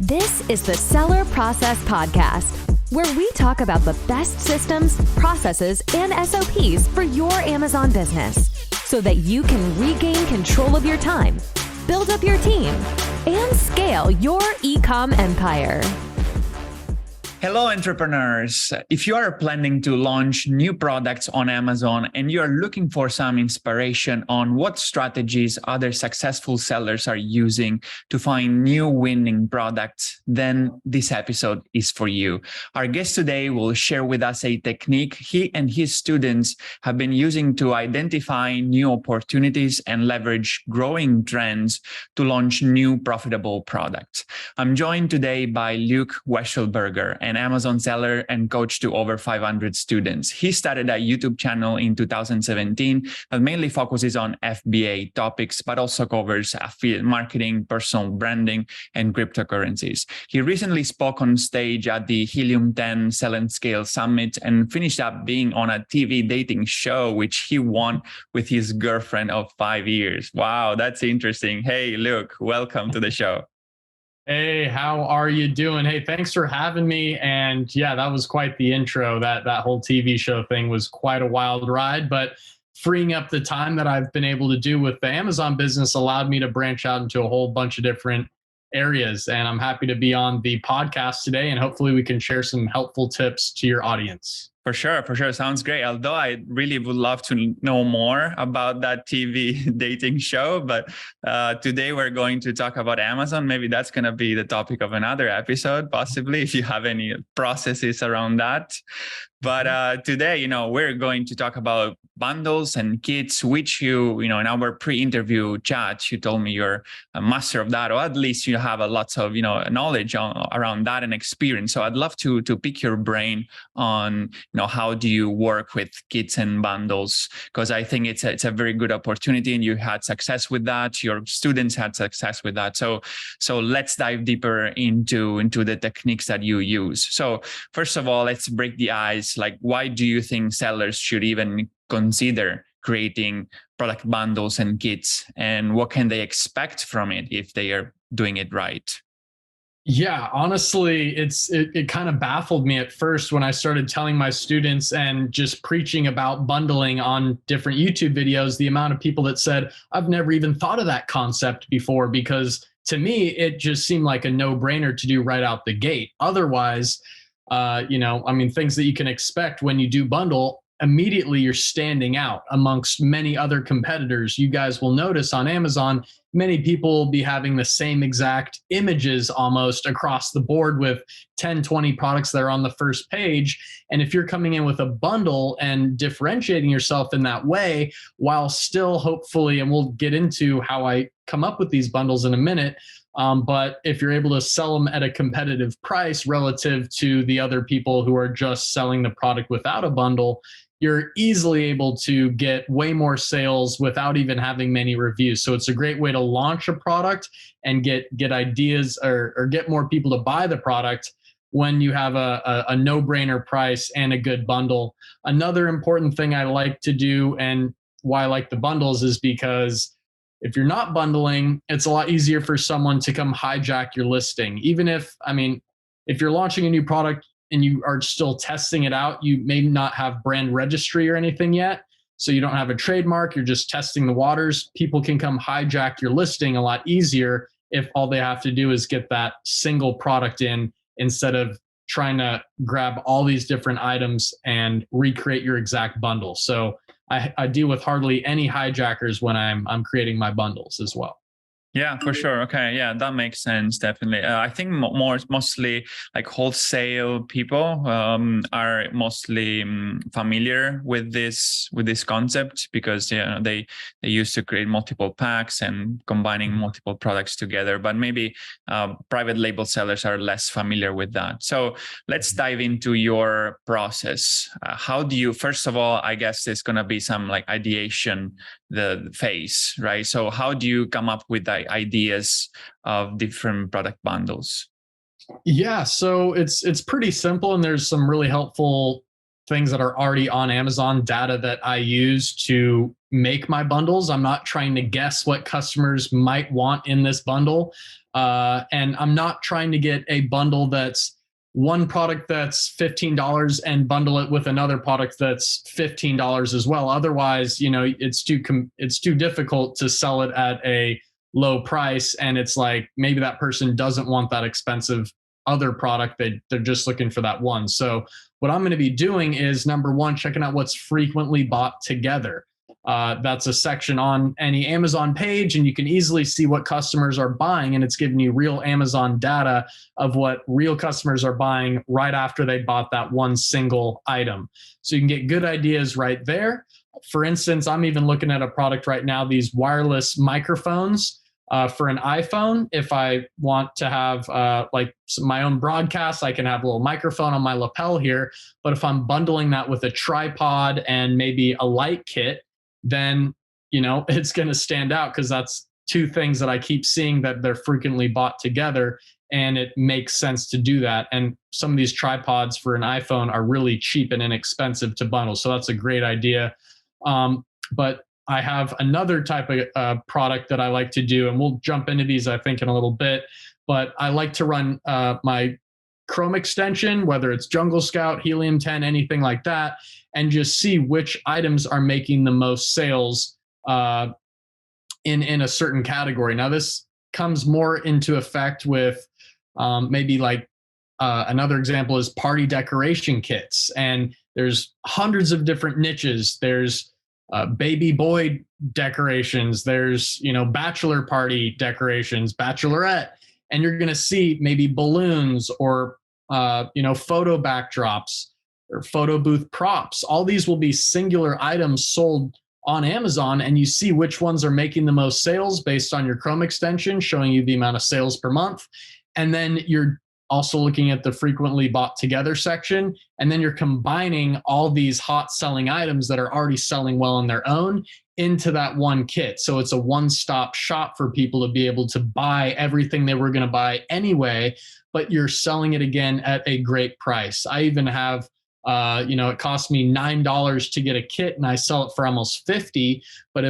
This is the Seller Process Podcast, where we talk about the best systems, processes, and SOPs for your Amazon business so that you can regain control of your time, build up your team, and scale your e-com empire. Hello, entrepreneurs. If you are planning to launch new products on Amazon and you are looking for some inspiration on what strategies other successful sellers are using to find new winning products, then this episode is for you. Our guest today will share with us a technique he and his students have been using to identify new opportunities and leverage growing trends to launch new profitable products. I'm joined today by Luke Wechselberger, an Amazon seller and coach to over 500 students. He started a YouTube channel in 2017 that mainly focuses on FBA topics, but also covers affiliate marketing, personal branding, and cryptocurrencies. He recently spoke on stage at the Helium 10 Sell and Scale Summit and finished up being on a TV dating show, which he won with his girlfriend of 5 years. Wow, that's interesting. Hey, Luke, welcome to the show. Hey, how are you doing? Hey, thanks for having me. And yeah, that was quite the intro. That whole TV show thing was quite a wild ride, but freeing up the time that I've been able to do with the Amazon business allowed me to branch out into a whole bunch of different areas. And I'm happy to be on the podcast today, and hopefully we can share some helpful tips to your audience. For sure. Sounds great. Although I really would love to know more about that TV dating show. But today we're going to talk about Amazon. Maybe that's going to be the topic of another episode, possibly, if you have any processes around that. But today, we're going to talk about bundles and kits, which you in our pre-interview chat, you told me you're a master of that, or at least you have a lots of, knowledge around that and experience. So I'd love to pick your brain on, how do you work with kits and bundles? Because I think it's a very good opportunity, and you had success with that. Your students had success with that. So let's dive deeper into the techniques that you use. So first of all, let's break the ice. Like, why do you think sellers should even consider creating product bundles and kits, and what can they expect from it if they are doing it right? Yeah, honestly, it kind of baffled me at first when I started telling my students and just preaching about bundling on different YouTube videos, the amount of people that said, I've never even thought of that concept before, because to me, it just seemed like a no-brainer to do right out the gate. Otherwise, things that you can expect when you do bundle, immediately you're standing out amongst many other competitors. You guys will notice on Amazon, many people will be having the same exact images almost across the board with 10, 20 products that are on the first page. And if you're coming in with a bundle and differentiating yourself in that way, while still hopefully, and we'll get into how I come up with these bundles in a minute, but if you're able to sell them at a competitive price relative to the other people who are just selling the product without a bundle, you're easily able to get way more sales without even having many reviews. So it's a great way to launch a product and get ideas or get more people to buy the product when you have a no-brainer price and a good bundle. Another important thing I like to do, and why I like the bundles, is because if you're not bundling, it's a lot easier for someone to come hijack your listing. Even if you're launching a new product and you are still testing it out, you may not have brand registry or anything yet. So you don't have a trademark, you're just testing the waters. People can come hijack your listing a lot easier if all they have to do is get that single product in, instead of trying to grab all these different items and recreate your exact bundle. So I deal with hardly any hijackers when I'm creating my bundles as well. Yeah, for sure. Okay. Yeah, that makes sense. Definitely. I think mostly like wholesale people are mostly familiar with this concept, because they used to create multiple packs and combining multiple products together. But maybe private label sellers are less familiar with that. So let's dive into your process. How do you? First of all, I guess there's gonna be some like ideation, the phase, right? So how do you come up with the ideas of different product bundles? Yeah, so it's pretty simple, and there's some really helpful things that are already on Amazon, data that I use to make my bundles. I'm not trying to guess what customers might want in this bundle. And I'm not trying to get a bundle that's one product that's $15 and bundle it with another product that's $15 as well. Otherwise, it's too difficult to sell it at a low price. And it's like, maybe that person doesn't want that expensive other product. They're just looking for that one. So what I'm going to be doing is, number one, checking out what's frequently bought together. That's a section on any Amazon page, and you can easily see what customers are buying, and it's giving you real Amazon data of what real customers are buying right after they bought that one single item. So you can get good ideas right there. For instance, I'm even looking at a product right now, these wireless microphones for an iPhone. If I want to have like my own broadcast, I can have a little microphone on my lapel here. But if I'm bundling that with a tripod and maybe a light kit, then it's going to stand out, because that's two things that I keep seeing that they're frequently bought together, and it makes sense to do that. And some of these tripods for an iPhone are really cheap and inexpensive to bundle, so that's a great idea. But I have another type of product that I like to do, and we'll jump into these, I think, in a little bit. But I like to run my Chrome extension, whether it's Jungle Scout, Helium 10, anything like that, and just see which items are making the most sales in a certain category. Now, this comes more into effect with maybe like another example is party decoration kits. And there's hundreds of different niches. There's baby boy decorations. There's, bachelor party decorations, bachelorette. And you're going to see maybe balloons or, photo backdrops or photo booth props. All these will be singular items sold on Amazon, and you see which ones are making the most sales based on your Chrome extension, showing you the amount of sales per month. And then you're also looking at the frequently bought together section, and then you're combining all these hot selling items that are already selling well on their own into that one kit. So it's a one-stop shop for people to be able to buy everything they were going to buy anyway, but you're selling it again at a great price. I even have, it cost me $9 to get a kit, and I sell it for almost $50. But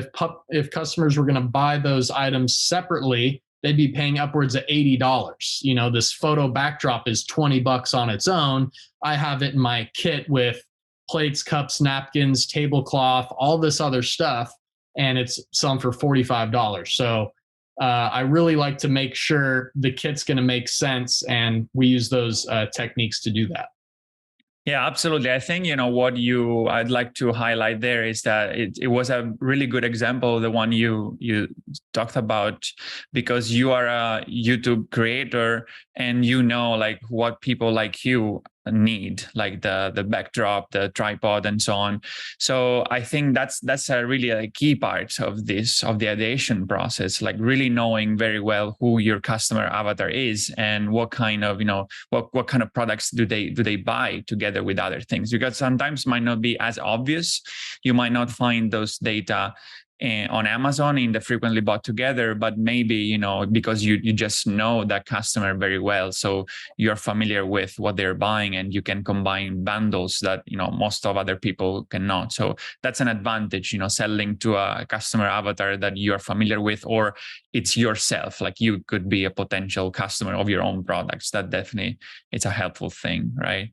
if customers were going to buy those items separately, they'd be paying upwards of $80. This photo backdrop is $20 on its own. I have it in my kit with plates, cups, napkins, tablecloth, all this other stuff, and it's selling for $45. So I really like to make sure the kit's going to make sense, and we use those techniques to do that. Yeah, absolutely. I think, what I'd like to highlight there is that it was a really good example, the one you talked about, because you are a YouTube creator and like what people like you need, like the backdrop, the tripod, and so on. So I think that's a really a key part of the ideation process, like really knowing very well who your customer avatar is and what kind of what kind of products do they buy together with other things, because sometimes it might not be as obvious. You might not find those data on Amazon in the frequently bought together, but maybe, because you just know that customer very well. So you're familiar with what they're buying, and you can combine bundles that, most of other people cannot. So that's an advantage, selling to a customer avatar that you're familiar with, or it's yourself, like you could be a potential customer of your own products. That definitely, it's a helpful thing, right?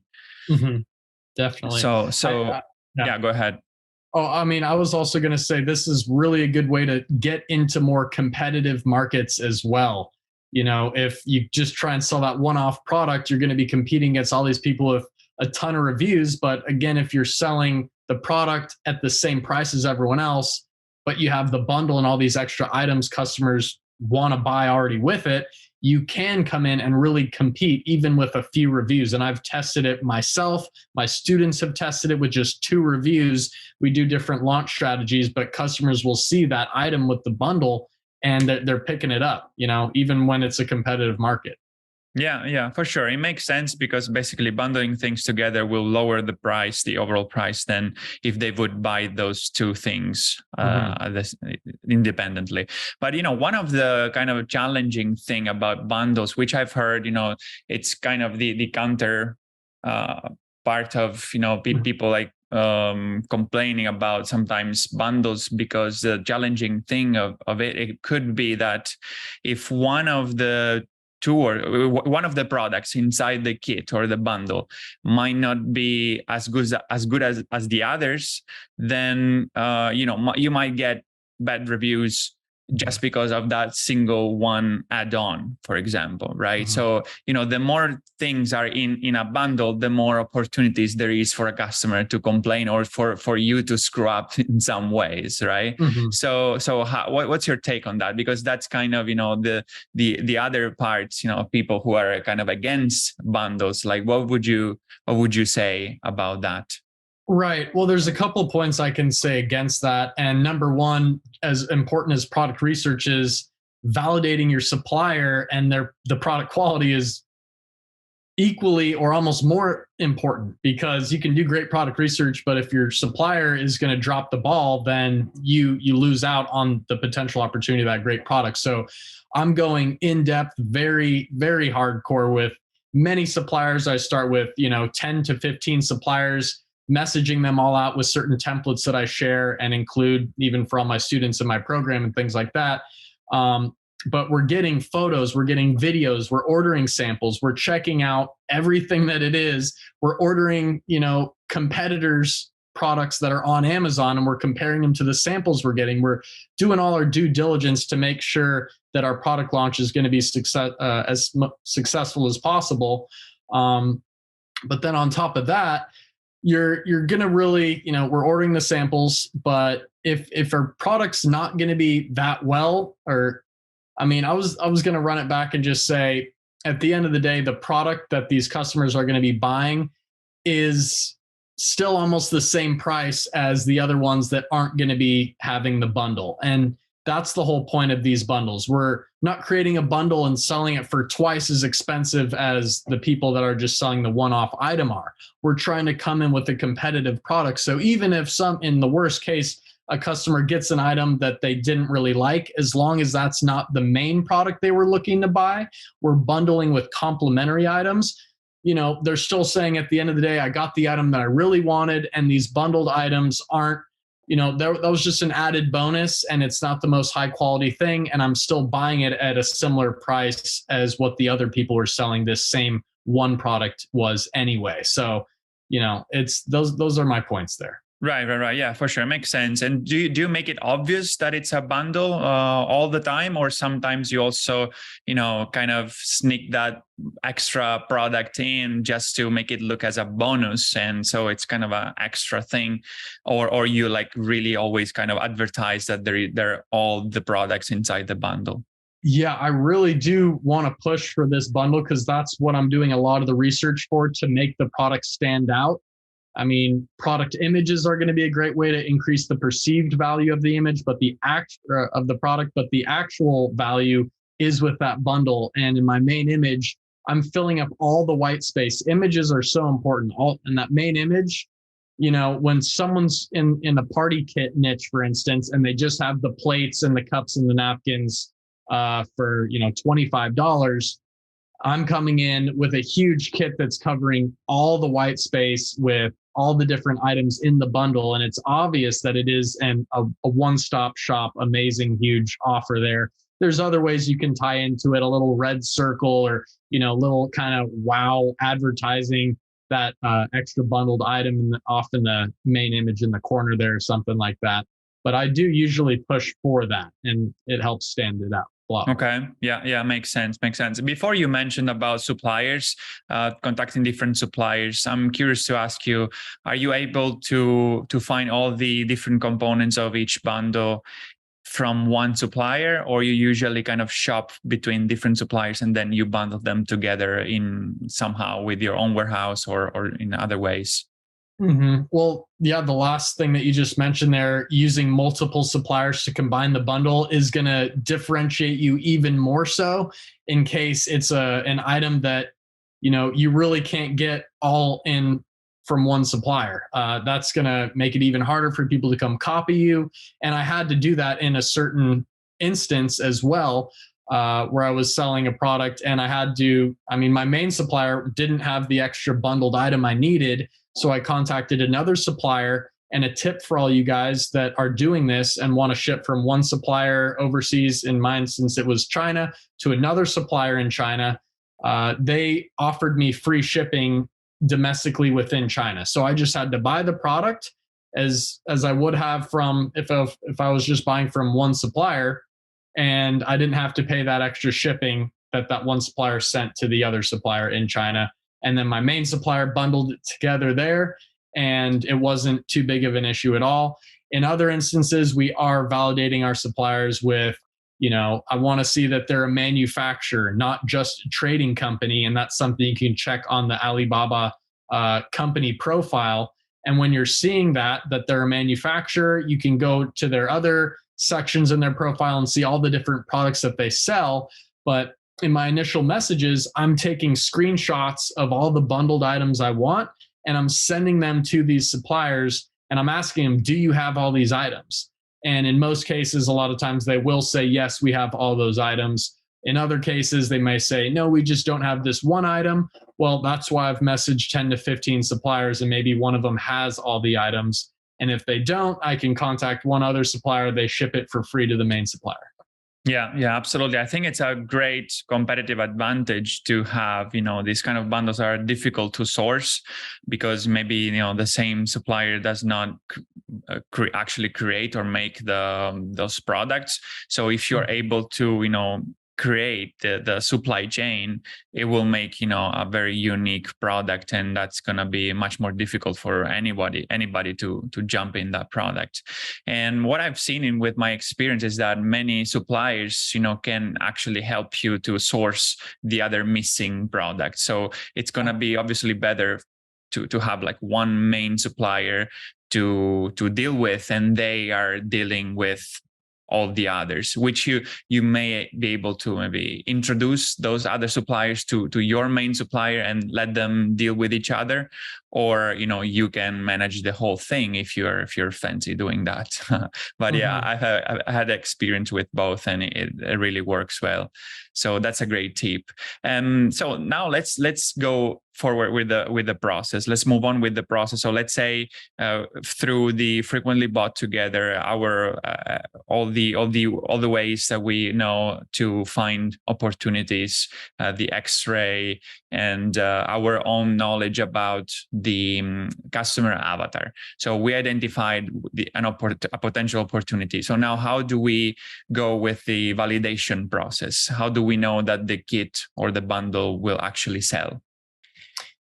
Mm-hmm. Definitely. Yeah, go ahead. Oh, I mean, I was also going to say this is really a good way to get into more competitive markets as well. If you just try and sell that one-off product, you're going to be competing against all these people with a ton of reviews. But again, if you're selling the product at the same price as everyone else, but you have the bundle and all these extra items customers want to buy already with it, you can come in and really compete even with a few reviews. And I've tested it myself. My students have tested it with just 2 reviews. We do different launch strategies, but customers will see that item with the bundle and they're picking it up, even when it's a competitive market. Yeah, for sure. It makes sense, because basically bundling things together will lower the overall price, than if they would buy those 2 things independently. But, one of the kind of challenging thing about bundles, which I've heard, it's kind of the counter part of, people like complaining about sometimes bundles, because the challenging thing of it could be that if one of the one of the products inside the kit or the bundle might not be as good as the others, then you might get bad reviews just because of that single one add-on, for example, right? So, the more things are in a bundle, the more opportunities there is for a customer to complain or for you to screw up in some ways, right? So what's your take on that? Because that's kind of, the other parts, people who are kind of against bundles, like what would you say about that? Right. Well, there's a couple points I can say against that. And number one, as important as product research is, validating your supplier and the product quality is equally or almost more important, because you can do great product research, but if your supplier is going to drop the ball, then you lose out on the potential opportunity of that great product. So I'm going in depth, very, very hardcore with many suppliers. I start with 10 to 15 suppliers, messaging them all out with certain templates that I share and include even for all my students in my program and things like that. But we're getting photos, we're getting videos, we're ordering samples, we're checking out everything that it is. We're ordering, competitors' products that are on Amazon, and we're comparing them to the samples we're getting. We're doing all our due diligence to make sure that our product launch is going to be as successful as possible. But then on top of that, you're going to really, we're ordering the samples, but if our product's not going to be that well, I was going to run it back and just say, at the end of the day, the product that these customers are going to be buying is still almost the same price as the other ones that aren't going to be having the bundle. And that's the whole point of these bundles. We're not creating a bundle and selling it for twice as expensive as the people that are just selling the one-off item are. We're trying to come in with a competitive product. So even if in the worst case, a customer gets an item that they didn't really like, as long as that's not the main product they were looking to buy, we're bundling with complementary items. They're still saying at the end of the day, I got the item that I really wanted, and these bundled items aren't, that was just an added bonus, and it's not the most high quality thing, and I'm still buying it at a similar price as what the other people were selling this same one product was anyway. So, it's those are my points there. Right. Yeah, for sure. Makes sense. And do you make it obvious that it's a bundle all the time, or sometimes you also, kind of sneak that extra product in just to make it look as a bonus, and so it's kind of an extra thing, or you like really always kind of advertise that they're all the products inside the bundle? Yeah, I really do want to push for this bundle, because that's what I'm doing a lot of the research for, to make the product stand out. Product images are going to be a great way to increase the perceived value of the image, but the actual value is with that bundle. And in my main image, I'm filling up all the white space. Images are so important. In that main image, when someone's in a party kit niche, for instance, and they just have the plates and the cups and the napkins for $25. I'm coming in with a huge kit that's covering all the white space with all the different items in the bundle. And it's obvious that it is a one-stop shop, amazing, huge offer there. There's other ways you can tie into it, a little red circle or, little kind of wow advertising that extra bundled item off in the main image in the corner there or something like that. But I do usually push for that, and it helps stand it out. Wow. Okay. Yeah. Makes sense. Before you mentioned about suppliers, contacting different suppliers, I'm curious to ask you, are you able to find all the different components of each bundle from one supplier, or you usually kind of shop between different suppliers and then you bundle them together in somehow with your own warehouse or in other ways? Mm-hmm. Well, yeah, the last thing that you just mentioned there, using multiple suppliers to combine the bundle, is going to differentiate you even more so in case it's an item that, you really can't get all in from one supplier. That's going to make it even harder for people to come copy you. And I had to do that in a certain instance as well, where I was selling a product and I had to, my main supplier didn't have the extra bundled item I needed. So I contacted another supplier. And a tip for all you guys that are doing this and want to ship from one supplier overseas, in my instance, it was China, to another supplier in China, they offered me free shipping domestically within China. So I just had to buy the product as I would have from if I was just buying from one supplier, and I didn't have to pay that extra shipping that one supplier sent to the other supplier in China. And then my main supplier bundled it together there, and it wasn't too big of an issue at all. In other instances, we are validating our suppliers with, I want to see that they're a manufacturer, not just a trading company. And that's something you can check on the Alibaba company profile. And when you're seeing that they're a manufacturer, you can go to their other sections in their profile and see all the different products that they sell. But in my initial messages, I'm taking screenshots of all the bundled items I want, and I'm sending them to these suppliers, and I'm asking them, do you have all these items? And in most cases, a lot of times they will say, yes, we have all those items. In other cases, they may say, no, we just don't have this one item. Well, that's why I've messaged 10 to 15 suppliers, and maybe one of them has all the items. And if they don't, I can contact one other supplier. They ship it for free to the main supplier. Yeah, absolutely. I think it's a great competitive advantage to have, these kind of bundles are difficult to source because maybe, the same supplier does not actually create or make those products. So if you're able to, create the supply chain, it will make, a very unique product, and that's going to be much more difficult for anybody to jump in that product. And what I've seen with my experience is that many suppliers, can actually help you to source the other missing product. So it's going to be obviously better to have like one main supplier to deal with, and they are dealing with all the others, which you may be able to maybe introduce those other suppliers to your main supplier and let them deal with each other, or you can manage the whole thing if you're fancy doing that. But yeah, I've had experience with both, and it really works well. So that's a great tip. So now let's go forward with the process. Let's move on with the process. So let's say through the frequently bought together, our all the ways that we know to find opportunities, the X-ray, and our own knowledge about the customer avatar. So we identified a potential opportunity. So now, how do we go with the validation process? How do we know that the kit or the bundle will actually sell?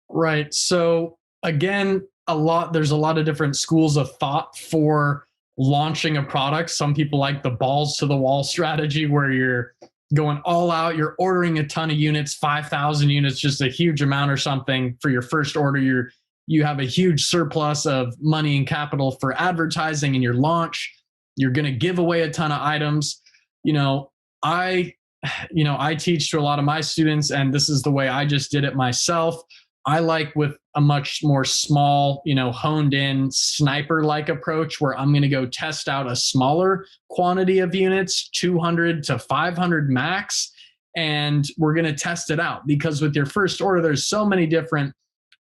Right. So again, there's a lot of different schools of thought for launching a product. Some people like the balls to the wall strategy, where you're going all out, you're ordering a ton of units, 5,000 units, just a huge amount or something for your first order. You have a huge surplus of money and capital for advertising in your launch. You're going to give away a ton of items. I teach to a lot of my students, and this is the way I just did it myself. I like with a much more small, honed in sniper-like approach, where I'm going to go test out a smaller quantity of units, 200 to 500 max, and we're going to test it out. Because with your first order, there's so many different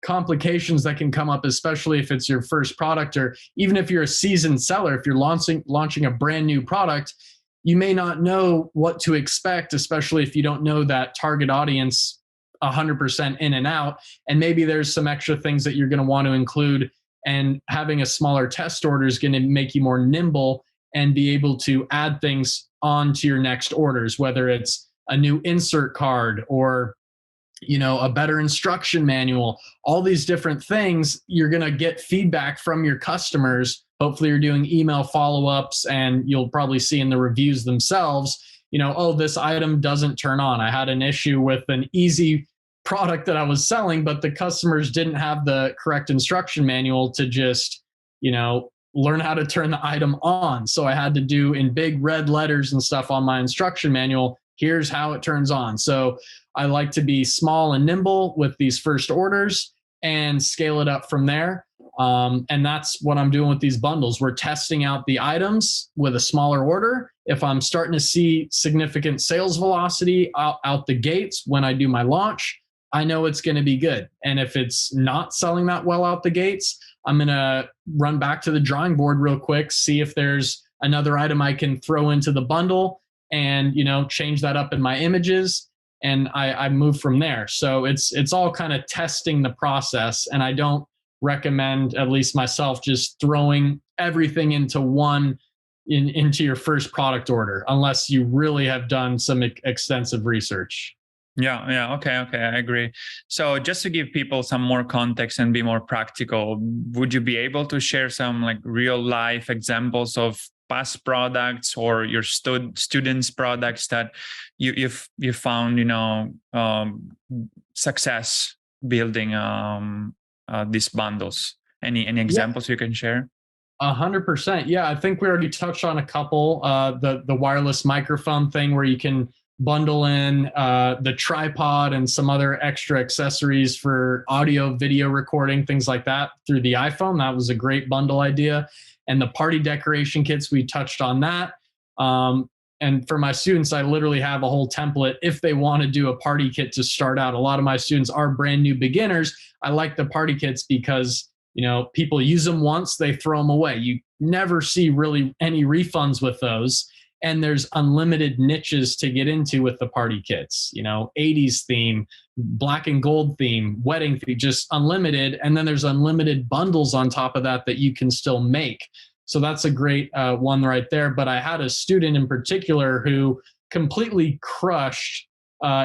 complications that can come up, especially if it's your first product, or even if you're a seasoned seller. If you're launching a brand new product, you may not know what to expect, especially if you don't know that target audience 100% in and out. And maybe there's some extra things that you're going to want to include, and having a smaller test order is going to make you more nimble and be able to add things onto your next orders, whether it's a new insert card or a better instruction manual. All these different things, you're going to get feedback from your customers. Hopefully you're doing email follow-ups, and you'll probably see in the reviews themselves, oh, this item doesn't turn on. I had an issue with an easy product that I was selling, but the customers didn't have the correct instruction manual to just, learn how to turn the item on. So I had to do in big red letters and stuff on my instruction manual, here's how it turns on. So I like to be small and nimble with these first orders and scale it up from there. And that's what I'm doing with these bundles. We're testing out the items with a smaller order. If I'm starting to see significant sales velocity out the gates when I do my launch, I know it's going to be good. And if it's not selling that well out the gates, I'm going to run back to the drawing board real quick, see if there's another item I can throw into the bundle and, change that up in my images. And I move from there. So it's all kind of testing the process. And I don't recommend, at least myself, just throwing everything into your first product order, unless you really have done some extensive research. Yeah. Okay. I agree. So just to give people some more context and be more practical, would you be able to share some like real life examples of past products or your students' products that you've found, success building these bundles? Any examples you can share? 100%. Yeah, I think we already touched on a couple. The wireless microphone thing where you can bundle in the tripod and some other extra accessories for audio, video recording, things like that through the iPhone. That was a great bundle idea. And the party decoration kits, we touched on that. And for my students, I literally have a whole template if they want to do a party kit to start out. A lot of my students are brand new beginners. I like the party kits because people use them once, they throw them away. You never see really any refunds with those. And there's unlimited niches to get into with the party kits, 80s theme, black and gold theme, wedding theme, just unlimited. And then there's unlimited bundles on top of that you can still make. So that's a great one right there. But I had a student in particular who completely crushed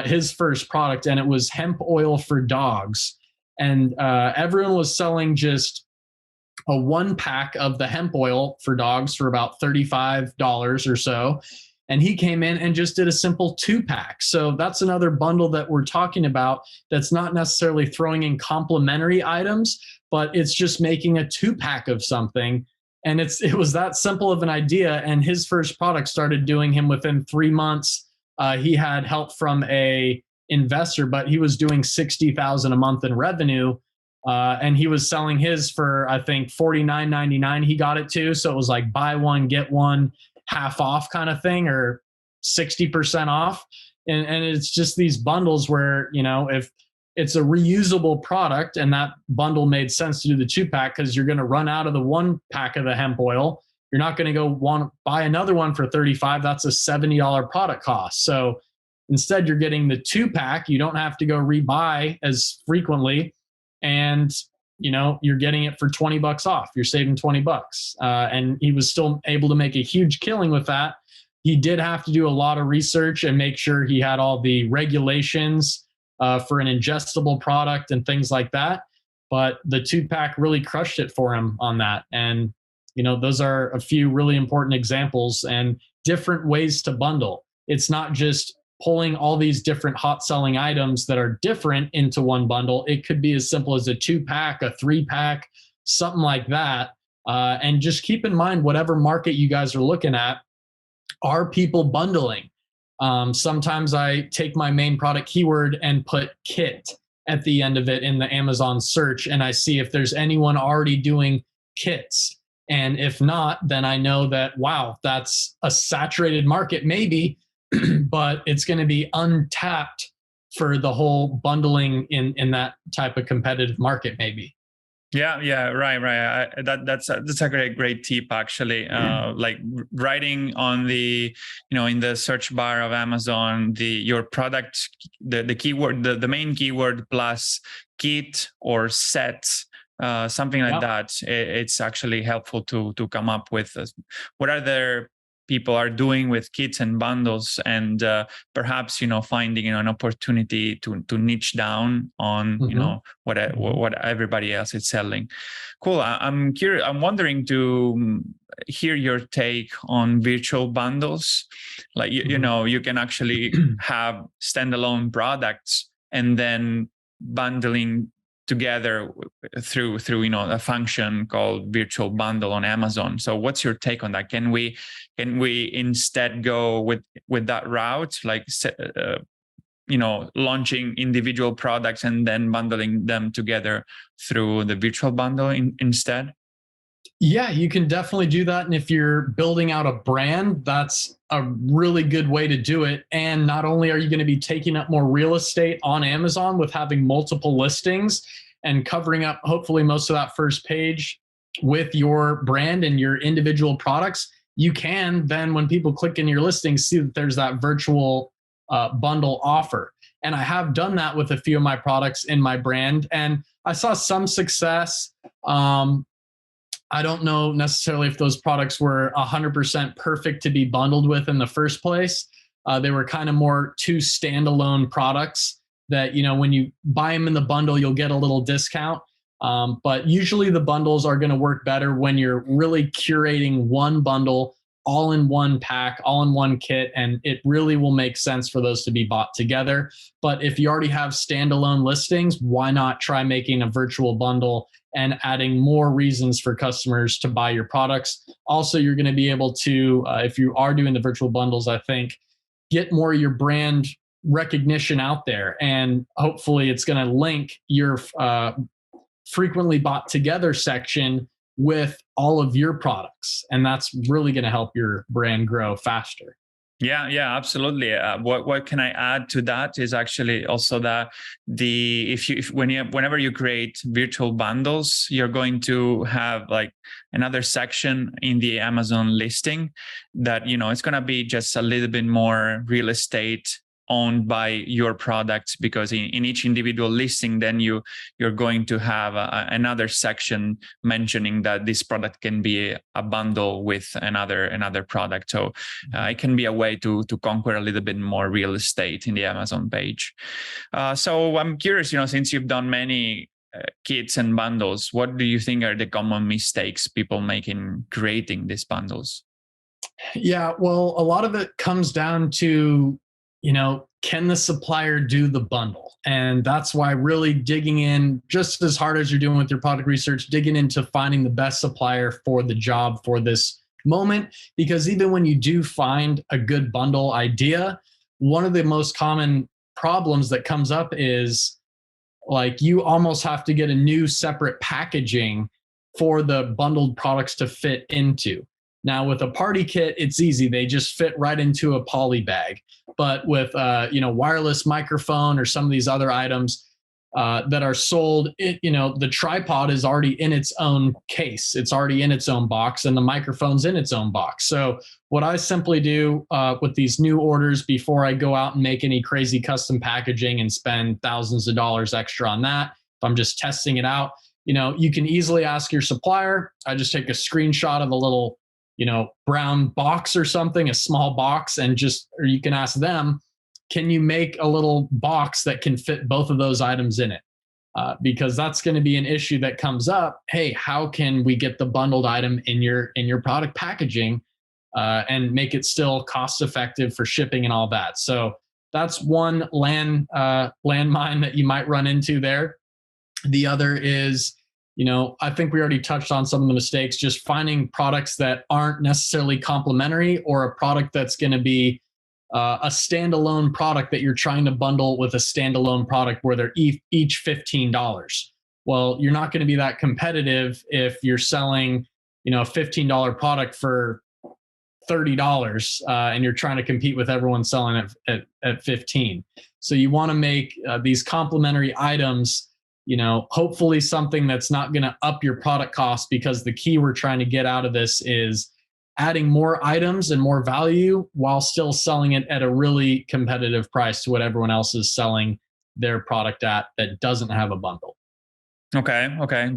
his first product, and it was hemp oil for dogs. And everyone was selling just a 1-pack of the hemp oil for dogs for about $35 or so. And he came in and just did a simple 2-pack. So that's another bundle that we're talking about that's not necessarily throwing in complementary items, but it's just making a 2-pack of something. And it was that simple of an idea. And his first product started doing him within 3 months. He had help from a investor, but he was doing $60,000 a month in revenue. And he was selling his for, I think, $49.99. He got it too. So it was like buy one, get one half off kind of thing, or 60% off. And it's just these bundles where, if it's a reusable product, and that bundle made sense to do the 2-pack because you're going to run out of the 1-pack of the hemp oil. You're not going to go want to buy another one for $35. That's a $70 product cost. So instead, you're getting the 2-pack. You don't have to go rebuy as frequently. And, you're getting it for $20 off. You're saving $20. And he was still able to make a huge killing with that. He did have to do a lot of research and make sure he had all the regulations for an ingestible product and things like that. But the 2-pack really crushed it for him on that. And, those are a few really important examples and different ways to bundle. It's not just pulling all these different hot selling items that are different into one bundle. It could be as simple as a 2-pack, a 3-pack, something like that. And just keep in mind, whatever market you guys are looking at, are people bundling? Sometimes I take my main product keyword and put kit at the end of it in the Amazon search, and I see if there's anyone already doing kits. And if not, then I know that, wow, that's a saturated market maybe, but it's going to be untapped for the whole bundling in that type of competitive market maybe. Yeah, right. That's a great tip actually. Like writing on the, in the search bar of Amazon, your product, the keyword, the main keyword plus kit or set, something like that. It's actually helpful to come up with what other people are doing with kits and bundles, and perhaps finding an opportunity to niche down on what everybody else is selling. Cool. I'm curious. I'm wondering to hear your take on virtual bundles. Like you can actually have standalone products and then bundling together through a function called virtual bundle on Amazon. So what's your take on that? Can we instead go with that route, like launching individual products and then bundling them together through the virtual bundle instead? Yeah, you can definitely do that. And if you're building out a brand, that's a really good way to do it. And not only are you going to be taking up more real estate on Amazon with having multiple listings and covering up hopefully most of that first page with your brand and your individual products, you can then, when people click in your listing, see that there's that virtual bundle offer. And I have done that with a few of my products in my brand, and I saw some success. I don't know necessarily if those products were 100% perfect to be bundled with in the first place. They were kind of more two standalone products that, when you buy them in the bundle, you'll get a little discount. But usually the bundles are going to work better when you're really curating one bundle, all in one pack, all in one kit, and it really will make sense for those to be bought together. But if you already have standalone listings, why not try making a virtual bundle and adding more reasons for customers to buy your products? Also, you're going to be able to, if you are doing the virtual bundles, I think, get more of your brand recognition out there. And hopefully it's going to link your frequently bought together section with all of your products. And that's really going to help your brand grow faster. Yeah, absolutely. What can I add to that is actually also that whenever you create virtual bundles, you're going to have like another section in the Amazon listing that, it's going to be just a little bit more real estate owned by your products, because in each individual listing, then you're going to have another section mentioning that this product can be a bundle with another product. So it can be a way to conquer a little bit more real estate in the Amazon page. So I'm curious, since you've done many kits and bundles, what do you think are the common mistakes people make in creating these bundles? Yeah, well, a lot of it comes down to, can the supplier do the bundle? And that's why really digging in just as hard as you're doing with your product research, digging into finding the best supplier for the job for this moment. Because even when you do find a good bundle idea, one of the most common problems that comes up is like you almost have to get a new separate packaging for the bundled products to fit into. Now with a party kit, it's easy. They just fit right into a poly bag. But with wireless microphone or some of these other items that are sold, the tripod is already in its own case. It's already in its own box, and the microphone's in its own box. So what I simply do with these new orders before I go out and make any crazy custom packaging and spend thousands of dollars extra on that, if I'm just testing it out, you can easily ask your supplier. I just take a screenshot of a little brown box or something, a small box, and or you can ask them, can you make a little box that can fit both of those items in it? Because that's going to be an issue that comes up. Hey, how can we get the bundled item in your product packaging and make it still cost effective for shipping and all that? So that's one landmine that you might run into there. The other is, I think we already touched on some of the mistakes, just finding products that aren't necessarily complementary, or a product that's going to be a standalone product that you're trying to bundle with a standalone product where they're each $15. Well, you're not going to be that competitive if you're selling, a $15 product for $30 and you're trying to compete with everyone selling it at 15. So you want to make these complementary items, hopefully something that's not going to up your product cost, because the key we're trying to get out of this is adding more items and more value while still selling it at a really competitive price to what everyone else is selling their product at that doesn't have a bundle. Okay,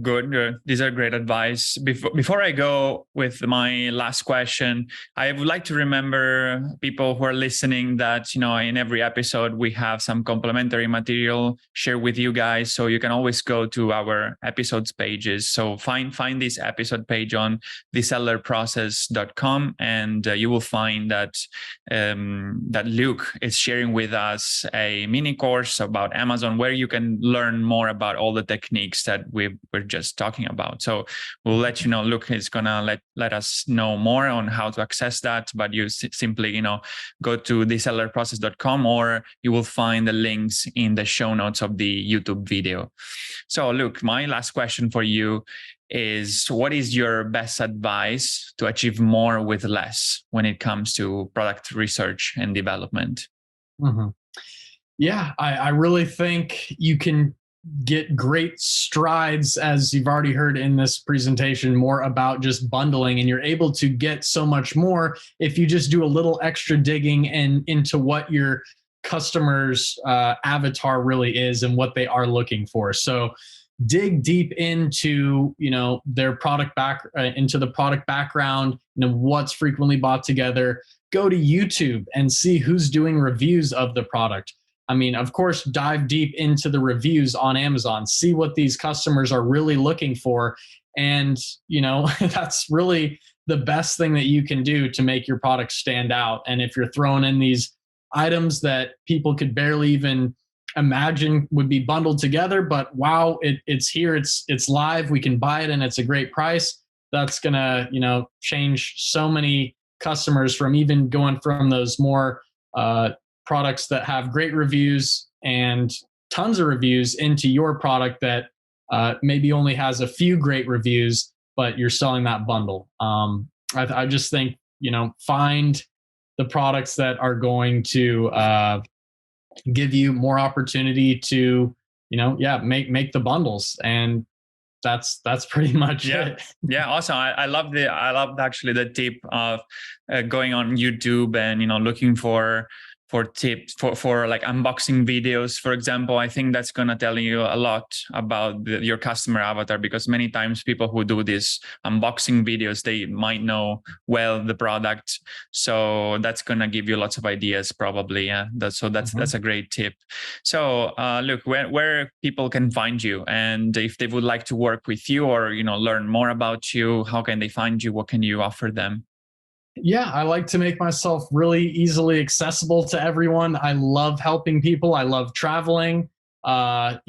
good. These are great advice. Before I go with my last question, I would like to remember people who are listening that, in every episode we have some complimentary material shared with you guys. So you can always go to our episodes pages. So find this episode page on thesellerprocess.com, and you will find that that Luke is sharing with us a mini course about Amazon where you can learn more about all the techniques that we were just talking about. So we'll let you know. Luke is gonna let us know more on how to access that. But you simply go to thesellerprocess.com, or you will find the links in the show notes of the YouTube video. So Luke, my last question for you is what is your best advice to achieve more with less when it comes to product research and development? Mm-hmm. Yeah, I really think you can get great strides, as you've already heard in this presentation, more about just bundling, and you're able to get so much more if you just do a little extra digging and into what your customer's avatar really is and what they are looking for. So dig deep into their product into the product background, what's frequently bought together. Go to YouTube and see who's doing reviews of the product. I mean, of course, dive deep into the reviews on Amazon, see what these customers are really looking for. And, that's really the best thing that you can do to make your product stand out. And if you're throwing in these items that people could barely even imagine would be bundled together, but wow, it's here, it's live, we can buy it, and it's a great price, that's gonna, change so many customers from even going from those more products that have great reviews and tons of reviews into your product that maybe only has a few great reviews, but you're selling that bundle. I just think, find the products that are going to give you more opportunity to, make the bundles. And that's pretty much it. Yeah. Awesome. I love actually the tip of going on YouTube and, looking for tips for like unboxing videos, for example. I think that's going to tell you a lot about your customer avatar, because many times people who do these unboxing videos, they might know well the product. So that's going to give you lots of ideas probably. Yeah. That's a great tip. So Luke, where people can find you, and if they would like to work with you or, learn more about you, how can they find you? What can you offer them? Yeah, I like to make myself really easily accessible to everyone. I love helping people. I love traveling. I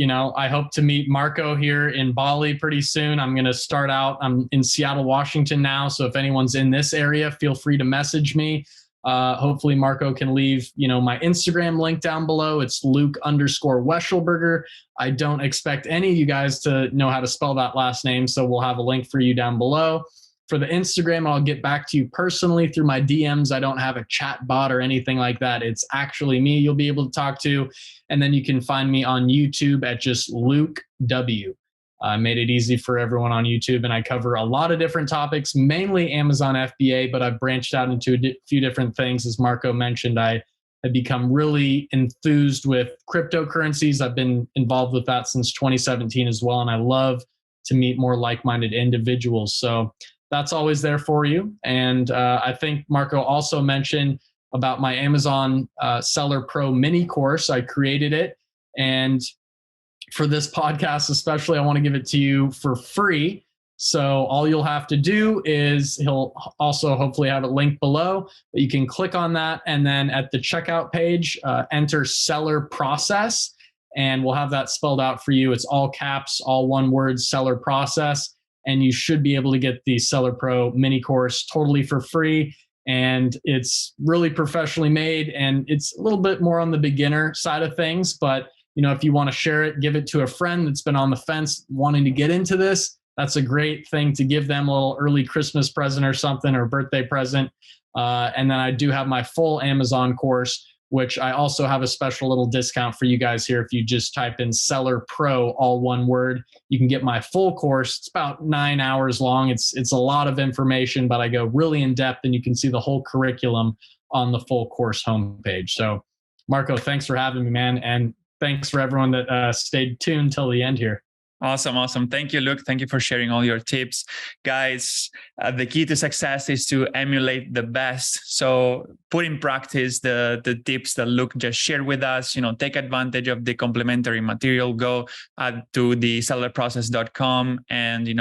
hope to meet Marco here in Bali pretty soon. I'm going to start out. I'm in Seattle, Washington now. So if anyone's in this area, feel free to message me. Hopefully Marco can leave, my Instagram link down below. It's Luke_Wechselberger. I don't expect any of you guys to know how to spell that last name, so we'll have a link for you down below. For the Instagram, I'll get back to you personally through my DMs. I don't have a chat bot or anything like that. It's actually me you'll be able to talk to. And then you can find me on YouTube at just Luke W. I made it easy for everyone on YouTube, and I cover a lot of different topics, mainly Amazon FBA, but I've branched out into a few different things. As Marco mentioned, I have become really enthused with cryptocurrencies. I've been involved with that since 2017 as well, and I love to meet more like-minded individuals. So that's always there for you. And I think Marco also mentioned about my Amazon Seller Pro mini course. I created it. And for this podcast especially, I want to give it to you for free. So all you'll have to do is, he'll also hopefully have it linked below, but you can click on that. And then at the checkout page, enter seller process, and we'll have that spelled out for you. It's all caps, all one word, seller process. And you should be able to get the Seller Pro mini course totally for free. And it's really professionally made, and it's a little bit more on the beginner side of things. But, if you want to share it, give it to a friend that's been on the fence wanting to get into this. That's a great thing to give them, a little early Christmas present or something, or birthday present. And then I do have my full Amazon course, which I also have a special little discount for you guys here. If you just type in Seller Pro, all one word, you can get my full course. It's about 9 hours long. It's a lot of information, but I go really in depth, and you can see the whole curriculum on the full course homepage. So Marco, thanks for having me, man. And thanks for everyone that stayed tuned till the end here. Awesome. Thank you, Luke. Thank you for sharing all your tips. Guys, the key to success is to emulate the best. So put in practice the tips that Luke just shared with us. Take advantage of the complementary material. Go to the sellerprocess.com, and, you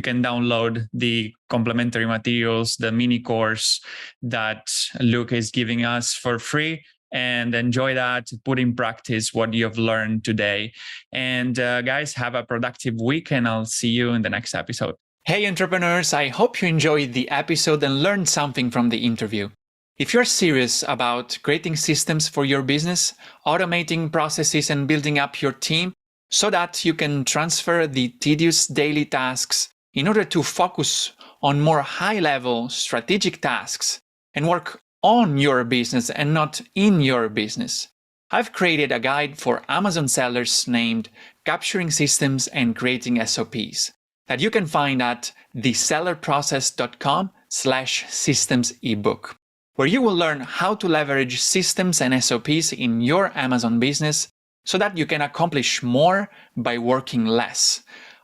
can download the complementary materials, the mini course that Luke is giving us for free. And enjoy that, put in practice what you've learned today. And guys, have a productive week, and I'll see you in the next episode. Hey, entrepreneurs, I hope you enjoyed the episode and learned something from the interview. If you're serious about creating systems for your business, automating processes, and building up your team so that you can transfer the tedious daily tasks in order to focus on more high-level strategic tasks and work on your business and not in your business, I've created a guide for Amazon sellers named Capturing Systems and Creating SOPs that you can find at thesellerprocess.com/systems ebook, where you will learn how to leverage systems and SOPs in your Amazon business so that you can accomplish more by working less,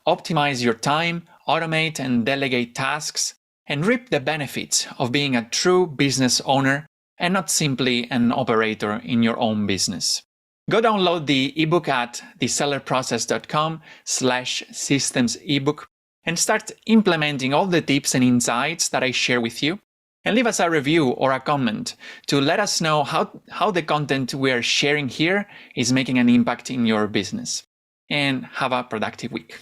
optimize your time, automate and delegate tasks, and reap the benefits of being a true business owner and not simply an operator in your own business. Go download the ebook at thesellerprocess.com/systems ebook and start implementing all the tips and insights that I share with you. And leave us a review or a comment to let us know how the content we are sharing here is making an impact in your business. And have a productive week.